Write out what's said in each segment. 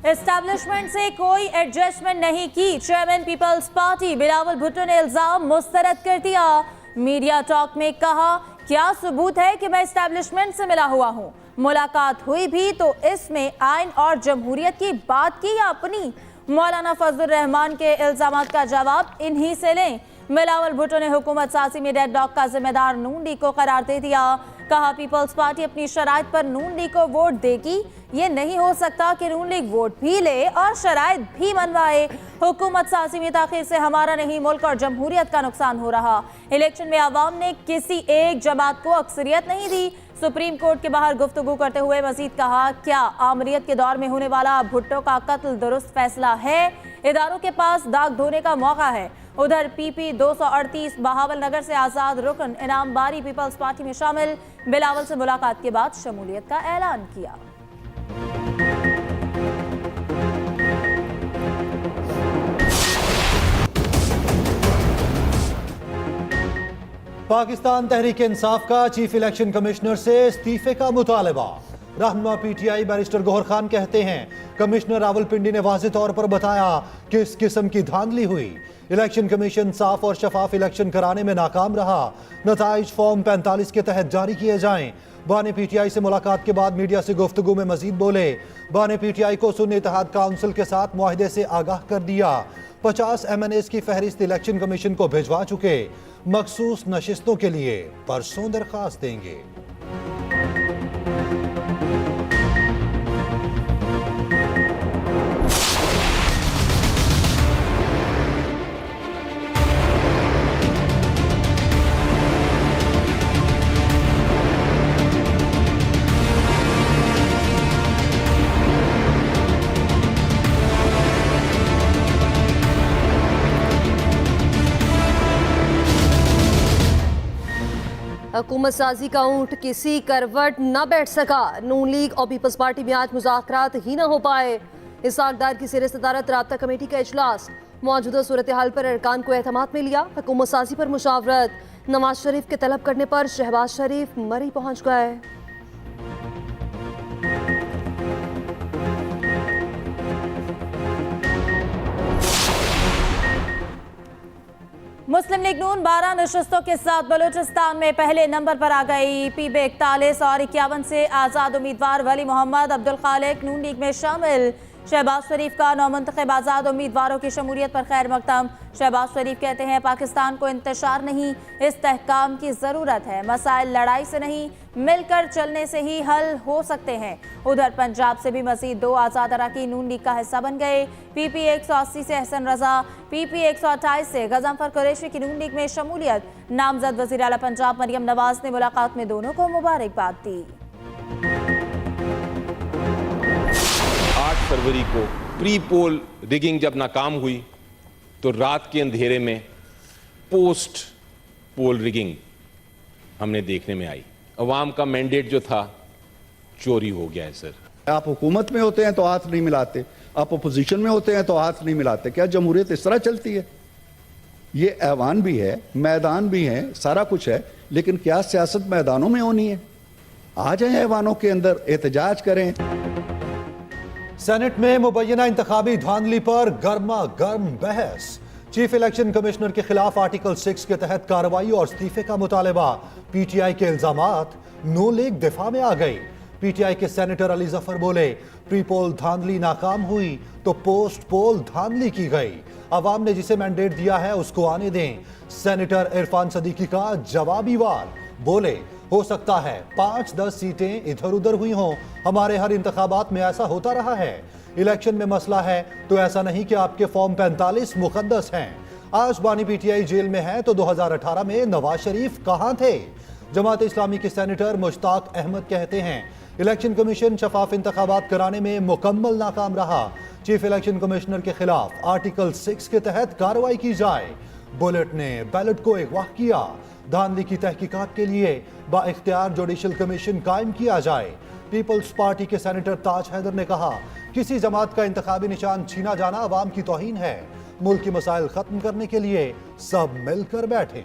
Establishment से कोई adjustment नहीं की, चेयरमैन पीपल्स पार्टी बिलावल भुट्टो ने इल्जाम मुस्तरद कर दिया। मीडिया टॉक में कहा, क्या सबूत है कि मैं एस्टैब्लिशमेंट से मिला हुआ हूं? मुलाकात हुई भी तो इसमें आइन और जमहूरियत की बात की या अपनी? मौलाना फजलुर रहमान के इल्जामात का जवाब इन्हीं से लें। बिलावल भुट्टो ने हुकूमत साजी में डेडलॉक का जिम्मेदार नून लीग को करार दे दिया। कहा, पीपल्स पार्टी अपनी शराइत पर नून लीग को वोट देगी। ये नहीं हो सकता कि नून लीग वोट भी ले और शराइत भी मनवाए। हुकूमत साजी में ताखीर से हमारा नहीं, मुल्क और जमहूरियत का नुकसान हो रहा। इलेक्शन में आवाम ने किसी एक जमात को अक्सरियत नहीं दी। सुप्रीम कोर्ट के बाहर गुफ्तगू करते हुए मजीद कहा, क्या आमरीत के दौर में होने वाला भुट्टो का कत्ल दुरुस्त फैसला है? इदारों के पास दाग धोने का मौका है। उधर पीपी 238 बहावल नगर से आजाद रुकन इनाम बारी पीपल्स पार्टी में शामिल। बिलावल से मुलाकात के बाद शमूलियत का ऐलान किया। पाकिस्तान तहरीक इंसाफ का चीफ इलेक्शन कमिश्नर से इस्तीफे का मुतालबा। रहनुमा पीटीआई बैरिस्टर गौहर खान कहते हैं, कमिश्नर रावलपिंडी ने वाज़ेह तौर पर बताया किस किस्म की धांधली हुई। इलेक्शन कमीशन साफ और शफाफ इलेक्शन कराने में नाकाम रहा। नताइज फॉर्म 45 के तहत जारी किए जाएं। बाने पीटीआई से मुलाकात के बाद मीडिया से गुफ्तगू में मजीद बोले, बाने पीटीआई को सुन्नी इत्तेहाद काउंसिल के साथ मुआहदे से आगाह कर दिया। 50 MNAs की फहरिस्त इलेक्शन कमीशन को भिजवा चुके। मखसूस नशिस्तों के लिए परसों दरखास्त देंगे। हुकूमत साजी का ऊंट किसी करवट न बैठ सका। नून लीग और पीपल्स पार्टी में आज मुज़ाकरात ही न हो पाए। इसाकदार की ज़ेर सदारत राब्ता कमेटी का इजलास। मौजूदा सूरत हाल पर अरकान को एतमाद में लिया। हुकूमत साजी पर मुशावरत। नवाज शरीफ के तलब करने पर शहबाज शरीफ मरी पहुंच गए। मुस्लिम लीग नून 12 नशस्तों के साथ बलूचिस्तान में पहले नंबर पर आ गई। पीबे 41 और 51 से आज़ाद उम्मीदवार वली मोहम्मद अब्दुल खालिक नून लीग में शामिल। शहबाज शरीफ का नौमुंतखब आज़ाद उम्मीदवारों की शमूलियत पर खैर मकदम। शहबाज शरीफ कहते हैं, पाकिस्तान को इंतशार नहीं, इस्तेहकाम की ज़रूरत है। मसाइल लड़ाई से नहीं, मिलकर चलने से ही हल हो सकते हैं। उधर पंजाब से भी मजीद 2 आज़ाद अरकान नून लीग का हिस्सा बन गए। पीपी 180 से अहसन रजा, पीपी 128 से गजनफर कुरैशी की नून लीग में शमूलियत। नामजद वज़ीर आला पंजाब मरियम नवाज ने मुलाकात में दोनों को मुबारकबाद दी। 8 फरवरी को प्री पोल रिगिंग जब नाकाम हुई तो रात के अंधेरे में पोस्ट पोल रिगिंग हमने देखने में आई। अवाम का मैंडेट जो था चोरी हो गया है। सर, आप हुकूमत में होते हैं तो हाथ नहीं मिलाते, आप अपोजिशन में होते हैं तो हाथ नहीं मिलाते। क्या जमहूरियत इस तरह चलती है? ये ऐवान भी है, मैदान भी है, सारा कुछ है, लेकिन क्या सियासत मैदानों में होनी है? आ जाए ऐवानों के अंदर, एहतजाज करें। सेनेट में मुबैना इंतखाबी धांधली पर गर्मा गर्म बहस। चीफ इलेक्शन कमिश्नर के खिलाफ आर्टिकल 6 के तहत कार्रवाई और इस्तीफे का मुतालबा। पीटीआई के इल्जामात, नून लीग दिफा में आ गई। पीटीआई के सेनेटर अली जफर बोले, प्री पोल धांधली नाकाम हुई तो पोस्ट पोल धांधली की गई। अवाम ने जिसे मैंडेट दिया है उसको आने दें। सेनेटर इरफान सदीकी का जवाबी वार, बोले, हो सकता है 5-10 सीटें इधर उधर हुई हों, हमारे हर इंतखाबात में ऐसा होता रहा है। इलेक्शन में मसला है तो ऐसा नहीं कि आपके फॉर्म 45 मुकद्दस हैं। आज बानी पीटीआई जेल में है तो 2018 में नवाज शरीफ कहां थे? जमात इस्लामी के सेनेटर मुश्ताक अहमद कहते हैं, इलेक्शन कमीशन शफाफ इंतखाबात कराने में मुकम्मल नाकाम रहा। चीफ इलेक्शन कमिश्नर के खिलाफ आर्टिकल 6 के तहत कार्रवाई की जाए। बुलेट ने बैलेट को अगवा किया। धांधली की तहकीकात के लिए बाइख्तियार जुडिशल कमीशन कायम किया जाए। पीपल्स पार्टी के सेनेटर ताज हैदर ने कहा, किसी जमात का इंतखाबी निशान छीना जाना अवाम की तौहीन है। मुल्क की मसाइल खत्म करने के लिए सब मिलकर बैठें।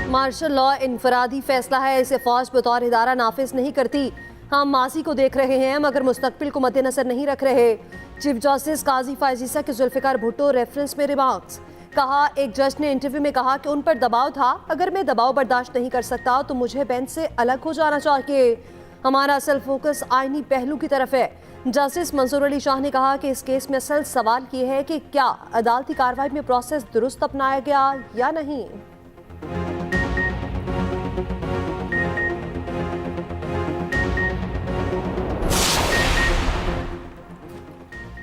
मार्शल लॉ इनफरादी फैसला है, इसे फौज बतौर इदारा नाफिज नहीं करती। हम माजी को देख रहे हैं मगर मुस्तकबिल को मद्देनजर नहीं रख रहे। चीफ जस्टिस काजी फायजीसा के जुल्फिकार भुट्टो रेफरेंस में रिमार्क्स। कहा, एक जज ने इंटरव्यू में कहा कि उन पर दबाव था, अगर मैं दबाव बर्दाश्त नहीं कर सकता तो मुझे बेंच से अलग हो जाना चाहिए। हमारा असल फोकस आईनी पहलू की तरफ है। जस्टिस मंसूर अली शाह ने कहा कि इस केस में असल सवाल ये है कि क्या अदालती कार्रवाई में प्रोसेस दुरुस्त अपनाया गया या नहीं।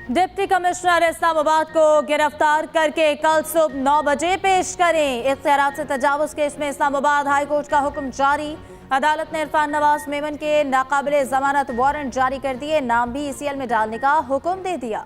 डिप्टी कमिश्नर इस्लामाबाद को गिरफ्तार करके कल सुबह 9 बजे पेश करें। इख्तियारात से तजावुज केस में इस्लामाबाद हाई कोर्ट का हुक्म जारी। अदालत ने इरफान नवाज मेमन के नाकाबिले जमानत वारंट जारी कर दिए, नाम भी ECL में डालने का हुक्म दे दिया।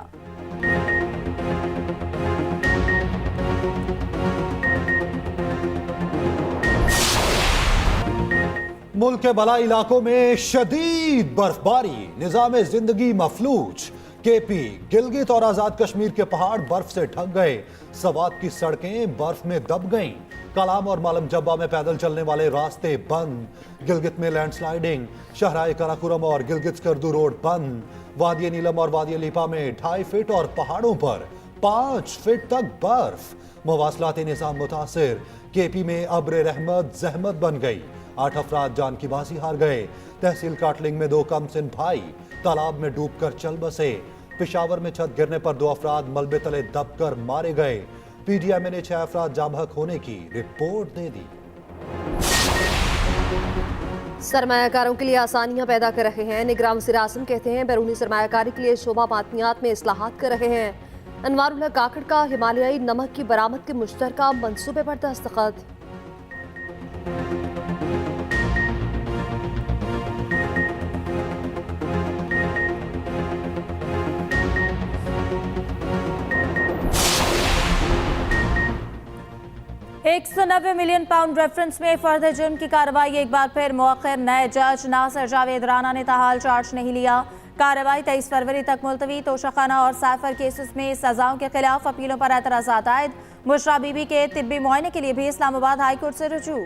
मुल्क के बला इलाकों में शदीद बर्फबारी, निजाम जिंदगी मफलूज। KP, गिलगित और आजाद कश्मीर के पहाड़ बर्फ से ढक गए। सवात की सड़कें बर्फ में दब गईं। कलाम और मालम जब्बा में पैदल चलने वाले रास्ते बंद। गिलगित में लैंडस्लाइडिंग। शहराए कराकुरम और गिलगित स्कर्दू रोड बंद। वादिय नीलम और वादिय लिपा में 2.5 फीट और पहाड़ों पर 5 फीट तक बर्फ। मवासलाती निजाम मुतासिर। KP में अब्र रहमत जहमत बन गई। 8 अफराद जान की बाजी हार गए। तहसील काटलिंग में 2 कमसिन भाई तालाब में डूबकर चल बसे। पेशावर में छत गिरने पर 2 अफराद मलबे तले दबकर मारे गए। PDMA ने 6 अफराद जाँ बहक होने की रिपोर्ट दे दी। सरमायाकारों के लिए आसानियां पैदा कर रहे हैं। निगरान वज़ीर आज़म कहते हैं बैरूनी सरमायाकारी के लिए शोबा मादनियात में इस्लाहात कर रहे हैं। अनवारुल्लाह काकड़ का हिमालयाई नमक की बरामद के मुश्तरका मंसूबे पर दस्तखत। £190 मिलियन रेफरेंस में फर्द जुर्म की कार्रवाई एक बार फिर मौखर। नए जज नासिर जावेद राना ने ताहाल चार्ज नहीं लिया। कार्रवाई 23 फरवरी तक मुलतवी। तोशाखाना और साइफर केसेस में सजाओं के खिलाफ अपीलों पर एतराज़ात आयद। बुशरा बीबी के तिब्बी मुआयने के लिए भी इस्लामाबाद हाई कोर्ट से रुजू।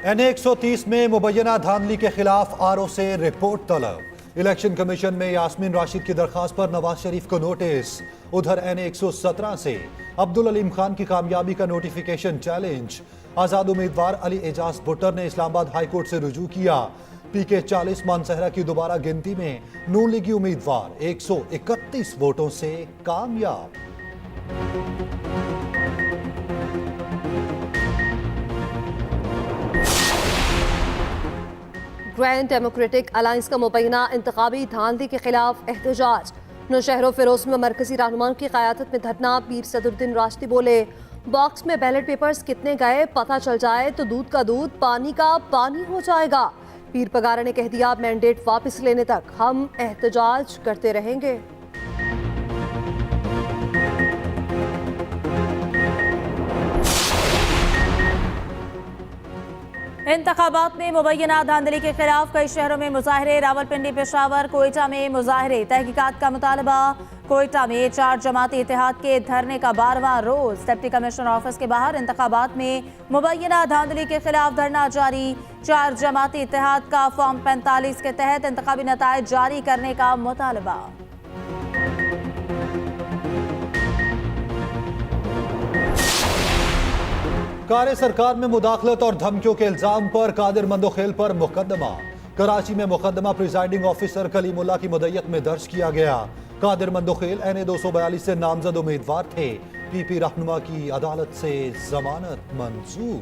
NA 130 में मुबैना धांधली के खिलाफ RO से रिपोर्ट तलब। इलेक्शन कमीशन में यास्मीन राशिद की दरखास्त पर नवाज शरीफ को नोटिस। उधर NA 117 से अब्दुल अलीम खान की कामयाबी का नोटिफिकेशन चैलेंज। आजाद उम्मीदवार अली एजाज भुट्टर ने इस्लामाबाद हाई कोर्ट से रुजू किया। PK 40 मानसहरा की दोबारा गिनती में नून लीगी उम्मीदवार 131 वोटों से कामयाब। ग्रैंड डेमोक्रेटिक अलायंस का मुबैना इंतखाबी धांधली के खिलाफ एहतजाज। नौशहरों फिरोज में मरकजी रहनुमाओं की क़यादत में धरना। पीर सदरुद्दीन राशिदी बोले, बॉक्स में बैलेट पेपर्स कितने गए पता चल जाए तो दूध का दूध पानी का पानी हो जाएगा। पीर पगारा ने कह दिया, मैंडेट वापस लेने तक हम एहतजाज करते रहेंगे। इंतखाबात में मुबैना धांधली के खिलाफ कई शहरों में मुजाहरे। रावलपिंडी, पेशावर, कोयटा में मुजाहरे। तहकीकात का मुतालबा। कोयटा में 4 जमाती इत्तेहाद के धरने का 12वां रोज। डिप्टी कमिश्नर ऑफिस के बाहर इंतखाबात में मुबैना धांधली के खिलाफ धरना जारी। 4 जमाती इत्तेहाद का फॉर्म 45 के तहत इंतखाबी नतायज जारी करने का मुतालबा। कार्य सरकार में मुदाखलत और धमकियों के इल्जाम पर कादिर मंदोखेल पर मुकदमा। कराची में मुकदमा प्रिजाइडिंग ऑफिसर कलीमुल्लाह की मुद्दत में दर्ज किया गया। कादिर मंदोखेल NA 242 से नामजद उम्मीदवार थे। PP रहनुमा की अदालत से जमानत मंजूर।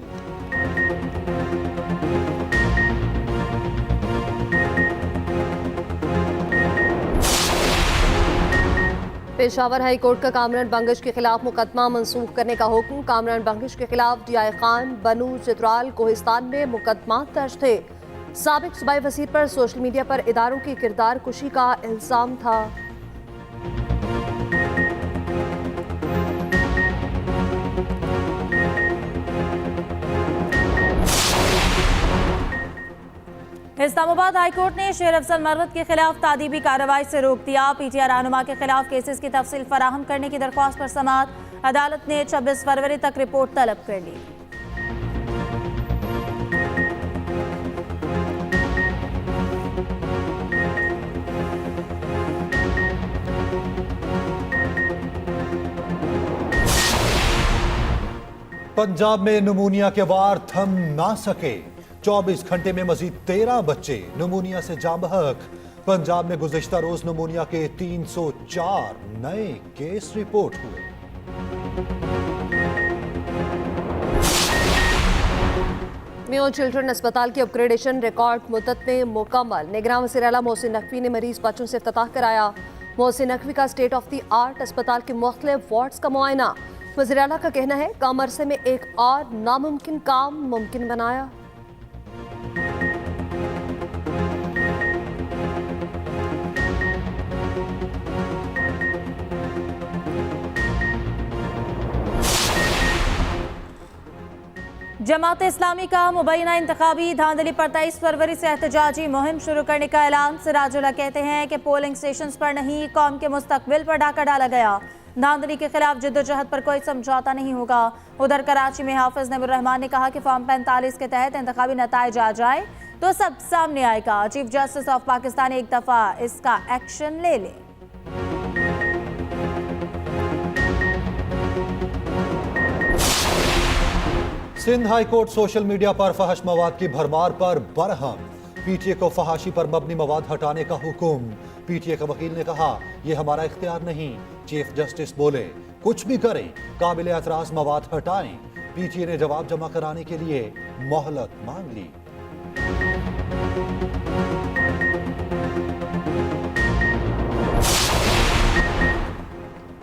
पेशावर हाई कोर्ट का कामरान बंगश के खिलाफ मुकदमा मंसूख करने का हुक्म। कामरान बंगश के खिलाफ DI खान, बनू, चित्राल, कोहिस्तान में मुकदमा दर्ज थे। साबिक सूबाई वज़ीर पर सोशल मीडिया पर इदारों की किरदार कुशी का इल्जाम था। इस्लामाबाद हाईकोर्ट ने शेर अफजल मर्रत के खिलाफ तादीबी कार्रवाई से रोक दिया। पीटीआई रहनुमा के खिलाफ केसेस की तफसील फराहम करने की दरख्वास्त पर समाअत। अदालत ने 26 फरवरी तक रिपोर्ट तलब कर ली। पंजाब में नमूनिया के वार थम ना सके। 24 घंटे में मजीद 13 बच्चे नमूनिया से जाँ बहक। पंजाब में गुज़िश्ता रोज नमूनिया के 304 नए केस रिपोर्ट हुए। मेयो चिल्ड्रन अस्पताल की अपग्रेडेशन रिकॉर्ड मुद्दत में मुकम्मल। निगरान वज़ीर आला मोहसिन नकवी ने मरीज बच्चों से इफ्तिताह कराया। मोहसिन नकवी का स्टेट ऑफ द आर्ट अस्पताल के मुख्तलिफ वार्ड्स का मुआयना। वज़ीर आला का कहना है कम अरसे में एक और नामुमकिन काम मुमकिन बनाया। जमात इस्लामी का मुबैना इंतखाबी धांधली पर 23 फरवरी से एहतजाजी मुहिम शुरू करने का ऐलान। सिराजुल्लाह कहते हैं कि पोलिंग स्टेशंस पर नहीं, कौम के मुस्तकबिल पर डाका डाला गया। धांधली के खिलाफ जिद्दोजहद पर कोई समझौता नहीं होगा। उधर कराची में हाफिज नबीर रहमान ने कहा कि फॉर्म 45 के तहत इंतखाबी नताइज आ जाए तो सब सामने आएगा। चीफ जस्टिस ऑफ पाकिस्तान एक दफा इसका एक्शन ले ले। Sindh high court social media पर फहश मवाद की भरमार पर बरहम। पीटीए को फहाशी पर मबनी मवाद हटाने का हुक्म। पीटीए का वकील ने कहा यह हमारा इख्तियार नहीं। चीफ जस्टिस बोले कुछ भी करें, काबिल एतराज मवाद हटाएं। पीटीए ने जवाब जमा कराने के लिए मोहलत मांग ली।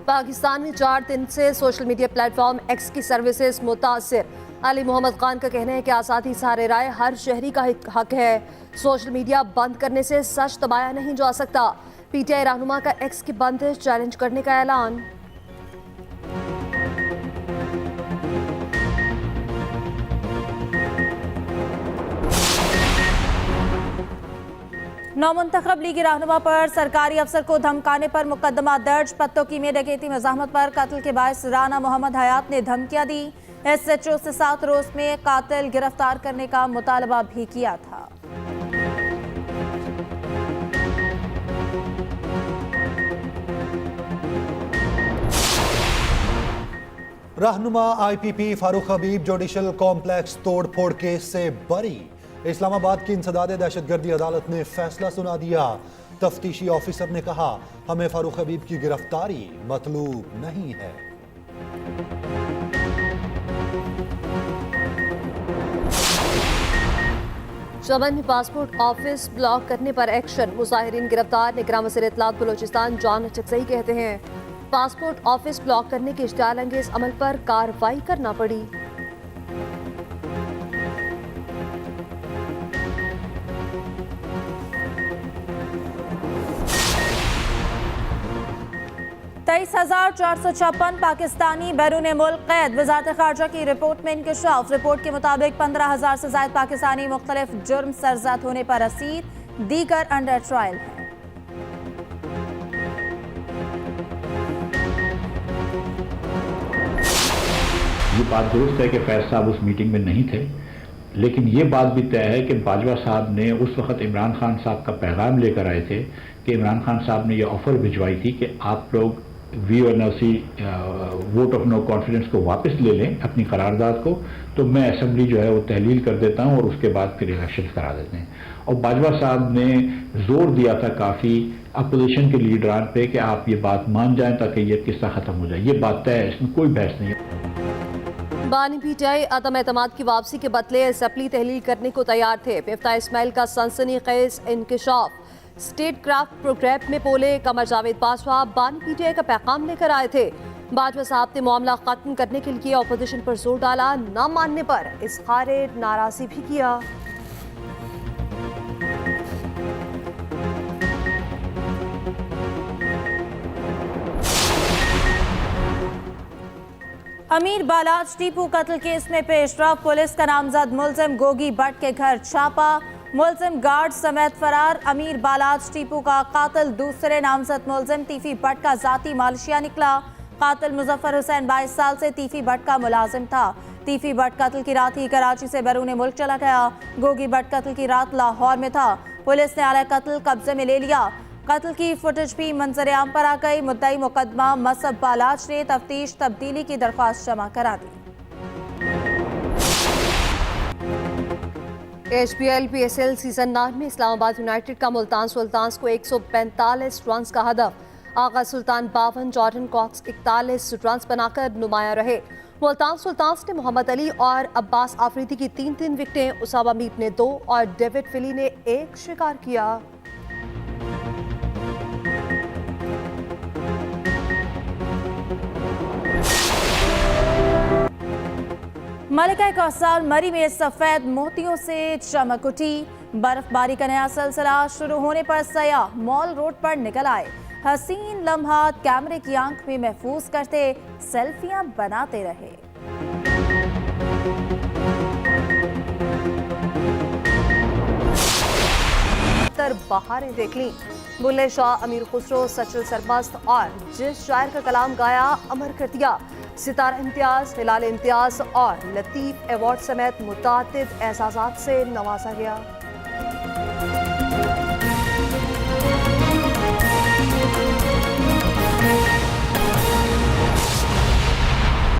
पाकिस्तान में 4 दिन से सोशल मीडिया प्लेटफॉर्म एक्स की सर्विसेज मुतासिर। अली मोहम्मद खान का कहना है कि आज़ादी सारे राय हर शहरी का हक है। सोशल मीडिया बंद करने से सच दबाया नहीं जा सकता। पीटीआई रहनुमा का एक्स की बंदिश चैलेंज करने का ऐलान। नौमुंतखब लीगी रहनुमा पर सरकारी अफसर को धमकाने पर मुकदमा दर्ज। पत्तों में डकैती मज़ाहमत पर कत्ल के बायस राना मोहम्मद हयात ने धमकियां दी। एसएचओ से 7 रोज में कातिल गिरफ्तार करने का मुतालबा भी किया था। रहनुमा आईपीपी फारूक हबीब जुडिशल कॉम्प्लेक्स तोड़फोड़ केस से बरी। इस्लामाबाद की इंसदादे दहशतगर्दी अदालत ने फैसला सुना दिया। तफ्तीशी ऑफिसर ने कहा हमें फारूक हबीब की गिरफ्तारी मतलूब नहीं है। चमन में पासपोर्ट ऑफिस ब्लॉक करने पर एक्शन। मुजाहिरीन गिरफ्तार। निगरान वज़ीर इत्तलात बलूचिस्तान जॉन चकसई कहते हैं पासपोर्ट ऑफिस ब्लॉक करने के इश्तियाल अंगेज अमल पर कार्रवाई करना पड़ी। तेईस 456 पाकिस्तानी बैरून मुल्क कैद। वज़ारत ख़ारजा की रिपोर्ट में इंकशाफ। रिपोर्ट के मुताबिक 15,000 से ज़ायद पाकिस्तानी मुख्तलिफ जुर्म सरजद होने पर रसीद, दीगर अंडर ट्रायल है। ये बात दुरुस्त है कि फैज साहब उस मीटिंग में नहीं थे, लेकिन ये बात भी तय है कि बाजवा साहब ने उस वक्त इमरान खान साहब का पैगाम लेकर आए थे कि इमरान खान साहब ने ये ऑफर भिजवाई थी कि आप लोग VONC vote of no confidence को वापस ले लें अपनी करारदाद को, तो मैं असेंबली जो है वो तहलील कर देता हूँ और उसके बाद फिर इलेक्शन करा देते हैं। और बाजवा साहब ने जोर दिया था काफ़ी अपोजिशन के लीडरान पे कि आप ये बात मान जाएं ताकि ये किस्सा ख़त्म हो जाए। ये बात तय है, इसमें कोई बहस नहीं है। बानी पीटीआई अदम एतमाद की वापसी के बदले असम्बली तहलील करने को तैयार थे। मिफ्ताह इस्माइल का सनसनीखेज इंकशाफ। स्टेट क्राफ्ट प्रोग्राम में बोले कमर जावेद बाजवा बानी पीटीआई का पैगाम लेकर आए थे। बाजवा साहब ने मामला खत्म करने के लिए अपोजिशन पर जोर डाला। न मानने पर इज़हार नाराजी भी किया। अमीर बालाज टीपू कत्ल केस में पेशरफ। पुलिस का नामजद मुलजिम गोगी भट्ट के घर छापा। मुलजिम गार्ड समेत फरार। अमीर बालाज टीपू का कातिल दूसरे नामजद मुलजिम तीफी भट्ट का जाती मालशिया निकला। कातिल मुजफ्फर हुसैन 22 साल से तीफी भट्ट का मुलाजिम था। तीफी भट्ट कत्ल की रात ही कराची से बैरून मुल्क चला गया। गोगी भट्ट कत्ल की रात लाहौर में था। पुलिस ने आला कत्ल कब्जे में ले लिया। कत्ल की फुटेज भी मंजर आम पर आ गई। मुद्दई मुकदमा मसब बालाज ने तफ्तीश तब्दीली की दरख्वास्त जमा करा दी। HBL PSL सीजन 9 में इस्लामाबाद यूनाइटेड का मुल्तान सुल्तान्स को 145 रन का हदफ। आगा सुल्तान 52, जॉर्डन कॉक्स 41 रन बनाकर नुमाया रहे। मुल्तान सुल्तान्स ने मोहम्मद अली और अब्बास आफरीदी की 3-3 विकेटें, उसामा मीर ने 2 और डेविड फिली ने 1 शिकार किया। मलिका कौसाल मरी में सफेद मोतियों से चमक उठी। बर्फबारी का नया सिलसिला शुरू होने पर सयाह मॉल रोड पर निकल आए। हसीन लम्हात कैमरे की आंख में महफूज करते सेल्फियां बनाते रहे। बहारें देख ली। बुल्ले शाह, अमीर खुसरो, सचल सरमस्त और जिस शायर का कलाम गाया अमर कर दिया। सितारा इम्तियाज, हिलाल इम्तियाज और लतीफ अवार्ड समेत मुतादिद एजाज़ात से नवाजा गया।